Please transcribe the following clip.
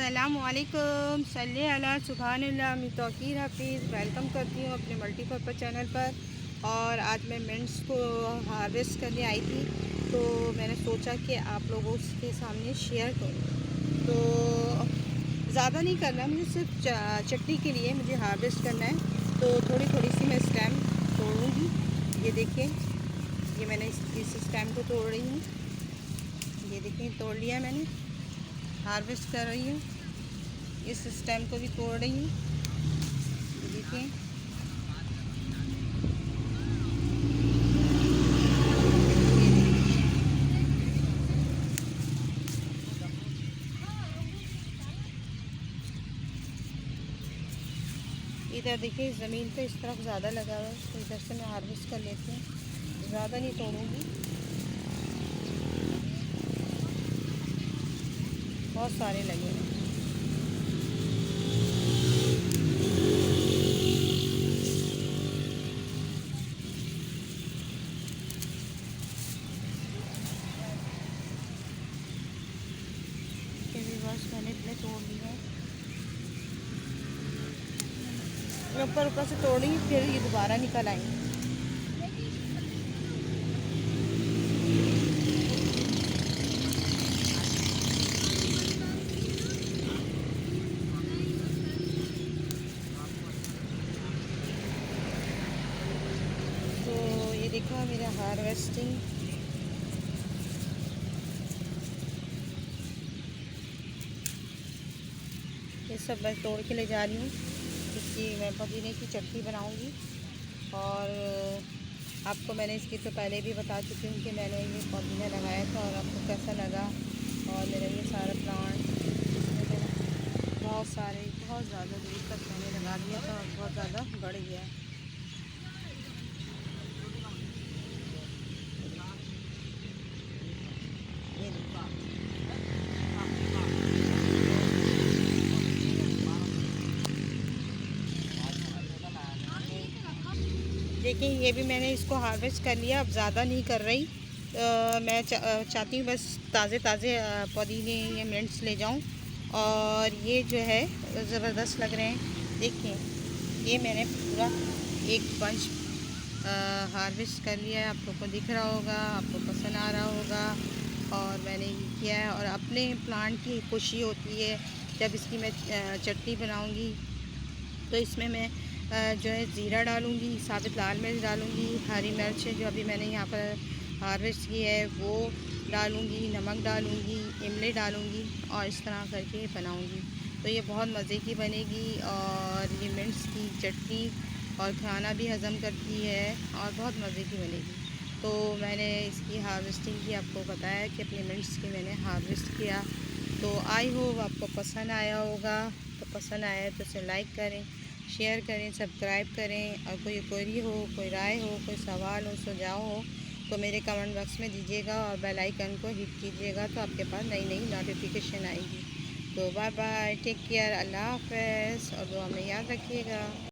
अस्सलामुअलैकुम सल्ले अला सुभानल्लाह मी तौकीर हाफिज़ वेलकम करती हूँ अपने मल्टीपर्पज़ चैनल पर। और आज मैं मिंट्स को हार्वेस्ट करने आई थी, तो मैंने सोचा कि आप लोगों के सामने शेयर करूँ। तो ज़्यादा नहीं करना, मुझे सिर्फ चटनी के लिए मुझे हार्वेस्ट करना है। तो थोड़ी थोड़ी सी मैं स्टेम तोड़ूँगी। ये देखिए, ये मैंने इस स्टेम को तोड़ रही हूँ। ये देखिए, तोड़ लिया मैंने, हार्वेस्ट कर रही हूँ। इस स्टेम को भी तोड़ रही हूँ। देखिए, इधर देखिए ज़मीन पे इस तरफ ज़्यादा लगा हुआ है, तो इधर से मैं हार्वेस्ट कर लेती हूँ। ज़्यादा नहीं तोड़ूँगी, बहुत सारे लगे हैं। बस मैंने इतने तोड़ लिए हैं। ऊपर ऊपर से तोड़ी, फिर ये दोबारा निकल आएंगे। तो ये देखो मेरा हार्वेस्टिंग, ये सब मैं तोड़ के ले जा रही हूँ, क्योंकि मैं पुदीने की चटनी बनाऊँगी। और आपको मैंने इसकी तो पहले भी बता चुकी हूँ कि मैंने ये पुदीना लगाया था और आपको कैसा लगा। और मेरा ये सारा प्लांट बहुत ज़्यादा दूर तक मैंने लगा दिया था और बहुत ज़्यादा बढ़ गया है। देखिए, ये भी मैंने इसको हार्वेस्ट कर लिया। अब ज़्यादा नहीं कर रही। मैं चाहती हूँ बस ताज़े ताज़े पुदीने या मिंट्स ले जाऊँ। और ये जो है ज़बरदस्त लग रहे हैं। देखिए, ये मैंने पूरा एक बंच हार्वेस्ट कर लिया है। आप लोग को दिख रहा होगा, आपको पसंद आ रहा होगा। और मैंने ये किया है, और अपने प्लांट की खुशी होती है जब इसकी मैं चटनी बनाऊँगी। तो इसमें मैं जो है ज़ीरा डालूँगी, साबित लाल मिर्च डालूँगी, हरी मिर्च जो अभी मैंने यहाँ पर हार्वेस्ट की है वो डालूँगी, नमक डालूँगी, इमली डालूँगी, और इस तरह करके बनाऊँगी। तो ये बहुत मज़े की बनेगी। और ये मिर्च की चटनी और खाना भी हज़म करती है और बहुत मज़े की बनेगी। तो मैंने इसकी हार्वेस्टिंग की आपको बताया कि अपने मिर्च की मैंने हार्वेस्ट किया। तो आई होप आपको पसंद आया होगा। तो पसंद आया तो इसे लाइक करें, शेयर करें, सब्सक्राइब करें। और कोई क्वेरी हो, कोई राय हो, कोई सवाल हो, सुझाव हो, तो मेरे कमेंट बॉक्स में दीजिएगा और बेल आइकन को हिट कीजिएगा, तो आपके पास नई नई नोटिफिकेशन आएगी। तो बाय बाय, टेक केयर, अल्लाह हाफ़िज़, और दुआ में याद रखिएगा।